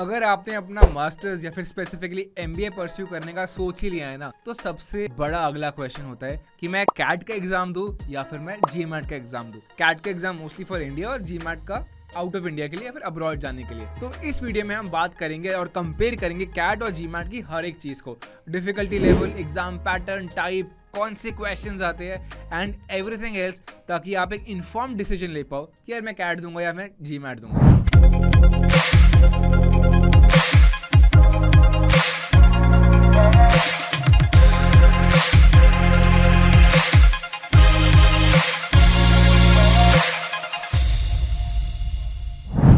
अगर आपने अपना मास्टर्स या फिर स्पेसिफिकली एमबीए परस्यू करने का सोच ही लिया है ना, तो सबसे बड़ा अगला क्वेश्चन होता है कि मैं कैट का एग्जाम दूं या फिर मैं जीमैट का एग्जाम दूं। कैट का एग्जाम मोस्टली फॉर इंडिया और जीमैट का आउट ऑफ इंडिया के लिए या फिर अब्रॉड जाने के लिए। तो इस वीडियो में हम बात करेंगे और कंपेयर करेंगे कैट और जीमैट की हर एक चीज को, difficulty level, exam pattern, type, कौन से क्वेश्चंस आते हैं एंड एवरीथिंग एल्स, ताकि आप एक इन्फॉर्म्ड डिसीजन ले पाओ कि यार मैं कैट दूंगा या मैं जीमैट दूंगा।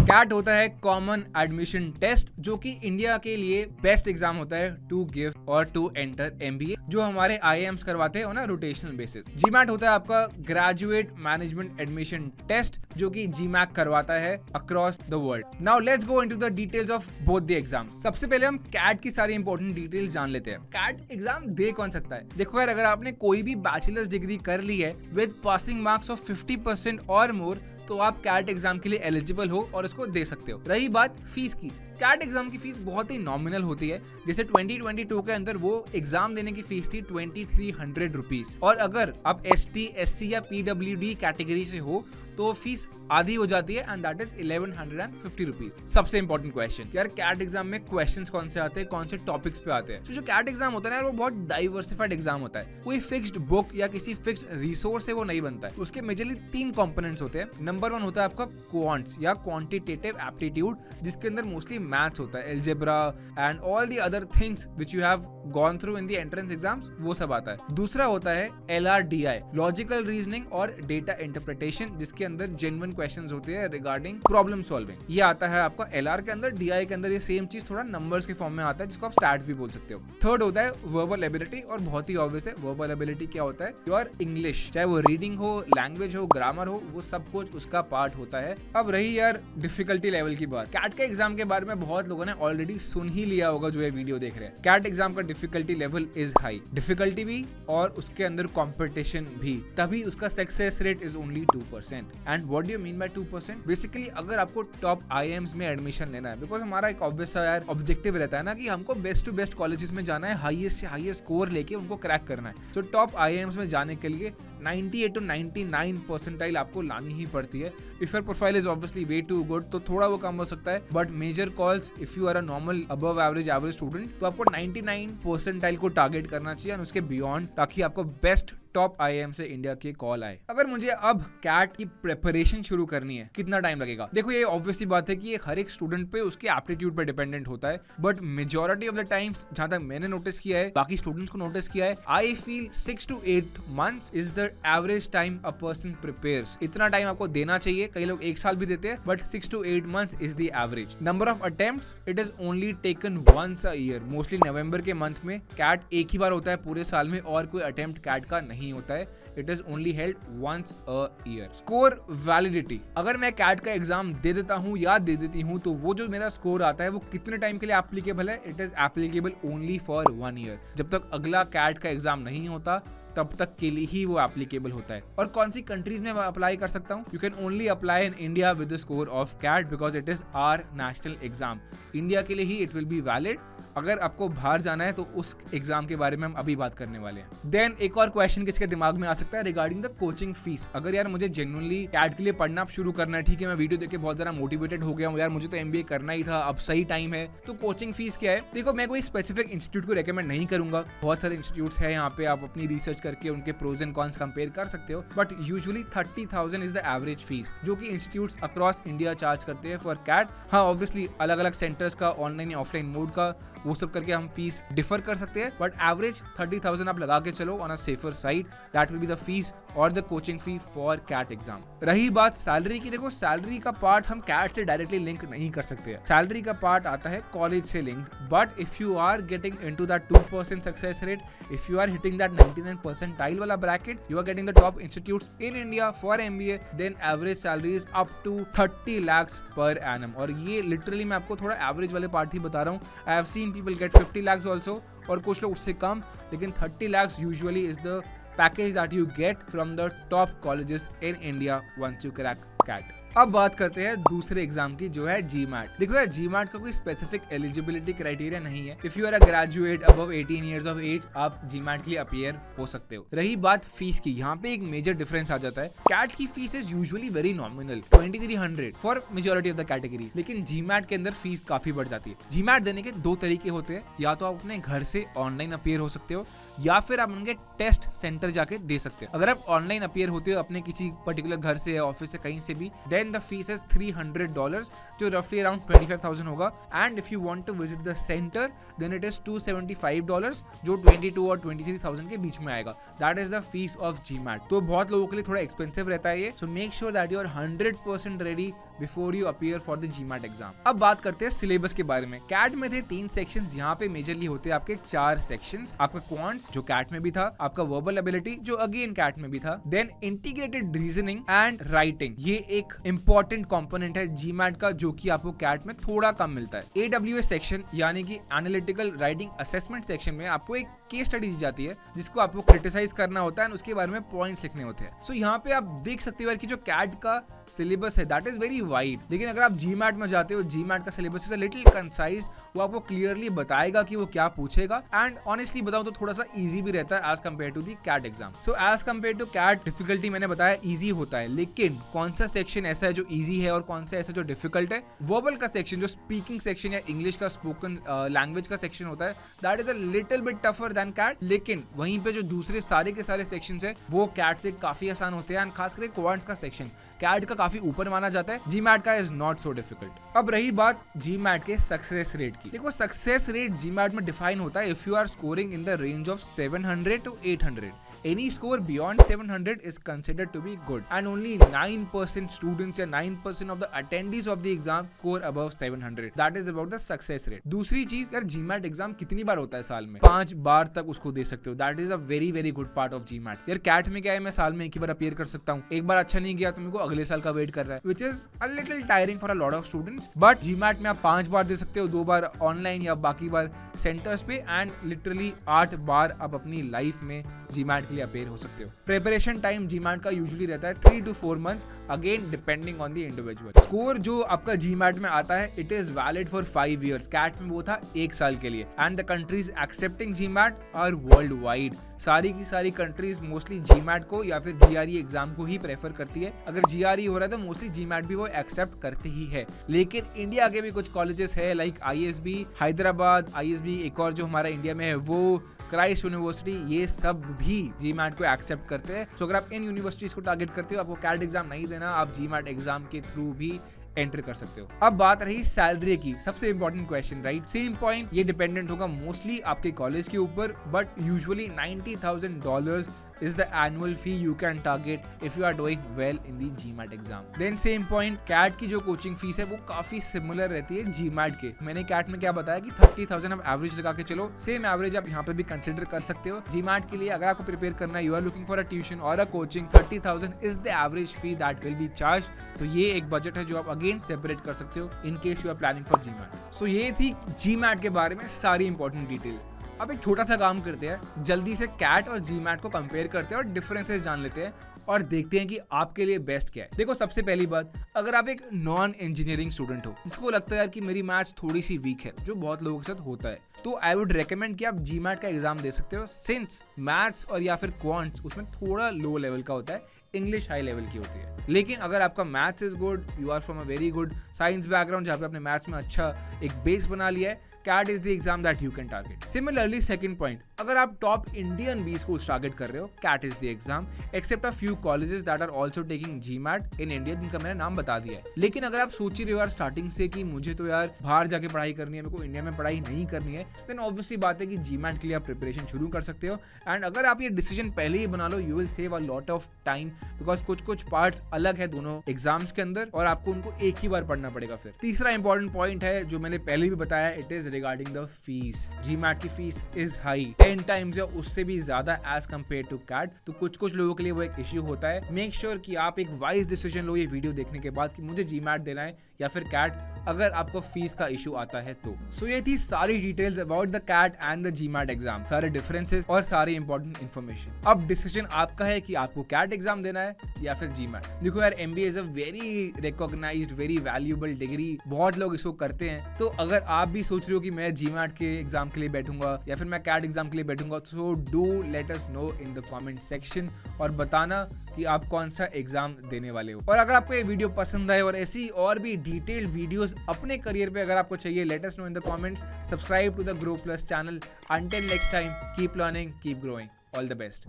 कैट होता है कॉमन एडमिशन टेस्ट, जो कि इंडिया के लिए बेस्ट एग्जाम होता है टू गिव और टू एंटर एमबीए, जो हमारे आईएम्स करवाते हैं on a rotational basis. GMAT होता है आपका ग्रेजुएट मैनेजमेंट एडमिशन टेस्ट, जो कि जीमैट करवाता है across the world. Now let's go into the details of both the exam. सबसे पहले हम कैट की सारी इंपॉर्टेंट डिटेल्स जान लेते हैं। कैट एग्जाम दे कौन सकता है? देखो यार, अगर आपने कोई भी बैचलर्स डिग्री कर ली है विद पासिंग मार्क्स ऑफ 50% और मोर, तो आप कैट एग्जाम के लिए एलिजिबल हो और इसको दे सकते हो। रही बात फीस की, कैट एग्जाम की फीस बहुत ही नॉमिनल होती है। जैसे 2022 के अंदर वो एग्जाम देने की फीस थी 2300 रुपीज, और अगर आप ST, SC या PWD कैटेगरी से हो तो फीस आधी हो जाती है एंड दैट इज 1150 रुपीज। सबसे इंपॉर्टेंट क्वेश्चन, यार कैट एग्जाम में क्वेश्चंस कौन से आते हैं, कौन से टॉपिक्स पे आते हैं? तो जो कैट एग्जाम होता है ना, वो बहुत डाइवर्सिफाइड एग्जाम होता है। कोई फिक्स्ड बुक या किसी फिक्स्ड रिसोर्स से वो नहीं बनता है। उसके मेजरली 3 कंपोनेंट्स होते हैं। नंबर 1 होता है आपका क्वांट्स या क्वांटिटेटिव एप्टीट्यूड, जिसके अंदर मोस्टली मैथ्स होता है, algebra and all the other things which you have gone through in the entrance exams, वो सब आता है। दूसरा होता है LRDI, लॉजिकल रीजनिंग और डेटा इंटरप्रिटेशन, जिसके अंदर जेन्युइन क्वेश्चंस होते हैं रिगार्डिंग प्रॉब्लम सॉल्विंग। ये आता है आपका LR के अंदर। DI के अंदर ये सेम चीज थोड़ा नंबर्स के फॉर्म में आता है, जिसको आप स्टैट्स भी बोल सकते हो। थर्ड होता है वर्बल एबिलिटी, और बहुत ही ऑब्वियस है वर्बल एबिलिटी क्या होता है, योर इंग्लिश, चाहे वो रीडिंग हो, लैंग्वेज हो, ग्रामर हो, वो सब कुछ उसका पार्ट होता है। अब रही यार डिफिकल्टी लेवल की बात, कैट के एग्जाम के बारे में बहुत लोगों ने ऑलरेडी सुन ही लिया होगा जो ये वीडियो देख रहे हैं। कैट एग्जाम का difficulty level is high, difficulty भी और उसके अंदर कॉम्पिटिशन भी, तभी उसका success rate is only 2%। And what do you mean by 2%? Basically अगर आपको टॉप आईएम्स में एडमिशन लेना है, बिकॉज हमारा एक ऑब्वियस सा यार ऑब्जेक्टिव रहता है ना कि हमको बेस्ट टू बेस्ट कॉलेजेस में जाना है, हाईएस्ट से हाईएस्ट स्कोर लेके उनको क्रैक करना है। सो टॉप आईएम्स में जाने के लिए 98 to 99 परसेंटाइल आपको लानी ही पड़ती है। If your profile is obviously way too good तो थोड़ा वो कम हो सकता है, but major calls if you are a normal above average student, तो आपको 99 परसेंटाइल को टारगेट करना चाहिए और उसके बियॉन्ड, ताकि आपको बेस्ट टॉप आईएम से इंडिया के कॉल आए। अगर मुझे अब कैट की प्रिपरेशन शुरू करनी है, कितना टाइम लगेगा? देखो ये ऑब्वियसली बात है कि ये हर एक स्टूडेंट पे उसके एप्टीट्यूड पे डिपेंडेंट होता है, but majority of the times जहां तक मैंने नोटिस किया है, बाकी स्टूडेंट्स को नोटिस किया है, I feel 6 to 8 months is the average time a person prepares. इतना टाइम आपको देना चाहिए। कई लोग 1 साल भी देते हैं, but 6 to 8 months is the average. Number of attempts, it is only taken once a year. Mostly November के मंथ में कैट एक ही बार होता है पूरे साल में, और कोई अटेम्प्ट कैट का नहीं होता है। It is only held once a year. Score validity, अगर मैं कैट का एग्जाम दे देता हूँ या दे देती हूँ, तो वो जो मेरा स्कोर आता है वो कितने टाइम के लिए एप्लीकेबल है? It is applicable only for 1 year। जब तक अगला कैट का एग्जाम नहीं होता तब तक के लिए ही वो एप्लीकेबल होता है। और कौन सी कंट्रीज में मैं अप्लाई कर सकता हूँ? You can only apply in India with the score of CAT, because it is our national exam. India के लिए ही इट विल बी वैलिड। अगर आपको बाहर जाना है तो उस एग्जाम के बारे में हम अभी बात करने वाले हैं। देन एक और क्वेश्चन किसके दिमाग में आ सकता है रिगार्डिंग द कोचिंग फीस। अगर यार मुझे जेन्युइनली कैट के लिए पढ़ना शुरू करना है, ठीक है, मैं वीडियो देख के बहुत ज्यादा मोटिवेटेड हो गया हूँ, यार मुझे तो MBA करना ही था, अब सही टाइम है, तो कोचिंग फीस क्या है? देखो, मैं कोई स्पेसिफिक इंस्टीट्यूट को रेकमेंड नहीं करूंगा। बहुत सारे इंस्टीट्यूट्स हैं यहाँ पे, आप अपनी रिसर्च करके उनके प्रोज एंड कॉन्स कंपेयर कर सकते हो, but usually 30,000 is the average fees, जो कि इंस्टीट्यूट्स अक्रॉस इंडिया चार्ज करते हैं फॉर कैट। हाँ, ऑब्वियसली अलग अलग सेंटर्स का, ऑनलाइन या ऑफलाइन मोड का, वो सब करके हम फीस डिफर कर सकते हैं, बट एवरेज 30,000 आप लगा के चलो on a safer side. That will be the fees और the coaching fee for CAT exam. रही बात सैलरी की, देखो सैलरी का पार्ट हम कैट से डायरेक्टली लिंक नहीं कर सकते हैं। सैलरी का पार्ट आता है कॉलेज से link, but if you are getting into that 2% success rate, if you are hitting that 99 percentile वाला bracket, you are getting the top institutes in India for MBA, then average salary is up to 30 lakhs per annum. और ये literally मैं आपको थोड़ा average वाले part ही बता रहा हूँ। I have seen people get 50 lakhs also, और कुछ लोग उससे कम, लेकिन 30 lakhs usually is the package that you get from the top colleges in India once you crack CAT. अब बात करते हैं दूसरे एग्जाम की, जो है GMAT। देखो यार, GMAT का कोई स्पेसिफिक एलिजिबिलिटी क्राइटेरिया नहीं है। If you are a graduate above 18 years of age, आप GMAT के लिए अपीयर हो सकते हो। रही बात फीस की, यहाँ पे एक मेजर डिफरेंस आ जाता है। कैट की fees is usually very nominal, 2300 for majority of the categories, लेकिन GMAT के अंदर फीस काफी बढ़ जाती है। GMAT देने के दो तरीके होते हैं, या तो आप अपने घर से ऑनलाइन अपीयर हो सकते हो, या फिर आप उनके टेस्ट सेंटर जाके दे सकते हो। अगर आप ऑनलाइन अपीयर होते हो अपने किसी पर्टिकुलर घर से या ऑफिस से कहीं से भी, देन द फीस इज $300, जो रफली अराउंड 25,000 होगा। And if you want to visit the centre, then it is $275, जो 22 और 23,000 के बीच में आएगा। That is the fees of GMAT। तो बहुत लोगों के लिए थोड़ा एक्सपेंसिव रहता है ये, so make sure that you are 100% ready before you appear for the GMAT exam. अब बात करते हैं सिलेबस के बारे में। कैट में थे 3 सेक्शंस, यहाँ पे मेजरली होते हैं आपके 4 सेक्शंस। आपका क्वांट्स, जो कैट में भी था, आपका वर्बल एबिलिटी, जो अगेन कैट में भी था, then integrated reasoning and writing. ये एक इंपॉर्टेंट कंपोनेंट है GMAT का, जो कि आपको कैट में थोड़ा कम मिलता है। AWS सेक्शन यानी कि एनालिटिकल राइटिंग असेसमेंट सेक्शन में आपको एक केस स्टडी दी जाती है, जिसको आपको क्रिटिसाइज करना होता है और उसके बारे में पॉइंट्स लिखने होते हैं। सो यहाँ पे आप देख सकते हो कि जो कैट का सिलेबस है दैट इज वेरी वाइड, लेकिन अगर आप GMAT में जाते हो, GMAT का syllabus is a little concised. वो आपको क्लियरली बताएगा कि वो क्या पूछेगा, एंड ऑनेस्टली बताऊं तो थोड़ा सा इजी भी रहता है as compare to the CAT exam. So as compare to CAT, difficulty मैंने बताया इजी होता है, लेकिन कौन सा सेक्शन ऐसा है जो इजी है और कौन सा ऐसा जो डिफिकल्ट है? वर्बल का सेक्शन, जो स्पीकिंग सेक्शन या इंग्लिश का स्पोकन लैंग्वेज का सेक्शन होता है, that is a little bit tougher than CAT. लेकिन वहीं पे जो दूसरे सारे के सारे सेक्शंस है वो कैट से काफी आसान होते हैं, एंड खास करके क्वांट्स का सेक्शन कैट का काफी ऊपर माना जाता है। GMAT का इज नॉट सो डिफिकल्ट। अब रही बात GMAT के सक्सेस रेट की। देखो, सक्सेस रेट GMAT में डिफाइन होता है if you are scoring in the range of 700 to 800. Any score beyond 700 is considered to be good, and only 9% students या 9% of the attendees of the exam score above 700. That is about the success rate. दूसरी चीज यार, GMAT exam कितनी बार होता है साल में? 5 बार तक उसको दे सकते हो। That is a very very good part of GMAT. यार कैट में क्या है, मैं साल में एक ही बार अपीयर कर सकता हूँ। एक बार अच्छा नहीं गया तो मेरे को अगले साल का वेट कर रहा है, which is a little tiring for a lot of students. But GMAT में आप 5 बार दे सकते हो, 2 बार ऑनलाइन या बाकी बार सेंटर्स पे, एंड लिटरली 8 बार आप अपनी लाइफ में GMAT के लिए अपीयर हो सकते हो। प्रिपरेशन टाइम GMAT का यूजुअली रहता है 3 to 4 months, again depending on the individual. Score जो आपका GMAT में आता है, it is valid for 5 years। CAT में वो था 1 साल के लिए, and the countries accepting GMAT are world wide. सारी की सारी कंट्रीज मोस्टली GMAT को या फिर GRE एग्जाम को ही प्रेफर करती है। अगर GRE हो रहा है तो मोस्टली GMAT भी वो एक्सेप्ट करते ही है। लेकिन इंडिया के भी कुछ कॉलेजेस है, लाइक ISB हैदराबाद, ISB एक और जो हमारा इंडिया में है वो क्राइस्ट यूनिवर्सिटी, ये सब भी GMAT को एक्सेप्ट करते हैं। सो अगर आप इन यूनिवर्सिटीज को टारगेट करते हो, आपको कैट एग्जाम नहीं देना, आप GMAT एग्जाम के थ्रू भी एंटर कर सकते हो। अब बात रही सैलरी की, सबसे important question, right? Same point, ये डिपेंडेंट होगा मोस्टली आपके कॉलेज के ऊपर, but usually $90,000 is the annual fee you can target if you are doing well in the GMAT exam. Then same point, CAT की जो coaching fees है वो काफी सिमिलर रहती है GMAT के। मैंने CAT में क्या बताया कि 30,000 आप एवरेज लगा के चलो, सेम एवरेज आप यहाँ पे भी कंसिडर कर सकते हो। GMAT के लिए अगर आपको प्रिपेयर करना है, you are looking for a tuition और a coaching, 30,000 is the average fee that will be charge. तो ये एक बजट है जो आप अगेन सेपरेट कर सकते हो in case you are planning for GMAT। So ये थी GMAT के बारे में सारी इंपॉर्टेंट डिटेल्स। अब एक छोटा सा काम करते हैं, जल्दी से कैट और GMAT को कंपेयर करते हैं और डिफरेंसेस जान लेते हैं और देखते हैं कि आपके लिए बेस्ट क्या है। देखो, सबसे पहली बात, अगर आप एक नॉन इंजीनियरिंग स्टूडेंट हो जिसको लगता है यार कि मेरी मैथ्स थोड़ी सी वीक है, जो बहुत लोगों के साथ होता है, तो आई वुड रेकमेंड कि आप GMAT का एग्जाम दे सकते हो, सिंस मैथ्स और या फिर क्वांट्स उसमें थोड़ा लो लेवल का होता है, इंग्लिश हाई लेवल की होती है। लेकिन अगर आपका maths is good, you are from a very good science background जहाँ पे आपने मैथ्स में अच्छा एक बेस बना लिया है, CAT is the exam that you can target. Similarly, second point, अगर आप top Indian B schools target कर रहे हो, CAT is the exam, except a few colleges that are also taking GMAT in India, जिनका मैंने नाम बता दिया है। लेकिन अगर आप सोच ही रहे हो यार स्टार्टिंग से कि मुझे तो यार बाहर जाके पढ़ाई करनी है, मेरे को इंडिया में पढ़ाई नहीं करनी है, देन ऑब्वियसली बात है कि GMAT के लिए आप प्रिपरेशन शुरू कर सकते हो। एंड अगर आप ये डिसीजन पहले ही बना लो, you will save a lot of time, because कुछ पार्ट्स अलग है दोनों एग्जाम्स के अंदर और आपको उनको एक ही बार पढ़ना पड़ेगा। फिर तीसरा इंपॉर्टेंट पॉइंट है जो मैंने पहले भी बताया, it is regarding the fees. GMAT की फीस इज हाई, 10 टाइम्स या उससे भी ज्यादा एज कंपेयर टू CAT। तो कुछ लोगों के लिए वो एक इश्यू होता है। मेक श्योर कि आप एक वाइज डिसीजन लो ये वीडियो देखने के बाद कि मुझे GMAT देना है या फिर CAT, अगर आपको फीस का इशू आता है तो। सो ये थी सारी details about the CAT and the GMAT exam, सारे डिफरेंसेस और सारी इंपॉर्टेंट इन्फॉर्मेशन। अब डिसीजन आपका है कि आपको कैट एग्जाम देना है या फिर जीमैट। देखो यार, MBA is a very recognised, very valuable degree, बहुत लोग इसको करते हैं। तो अगर आप भी सोच रहे हो कि मैं जीमैट के एग्जाम के लिए बैठूंगा या फिर मैं कैट एग्जाम के लिए बैठूंगा, so do let us know in the comment section और बताना कि आप कौन सा एग्जाम देने वाले हो। और अगर आपको ये वीडियो पसंद आए और ऐसी और भी डिटेल्ड वीडियोस अपने करियर पे अगर आपको चाहिए, let us know in the comments. Subscribe to the Groww plus channel. Until next time, keep learning, keep growing, all the best.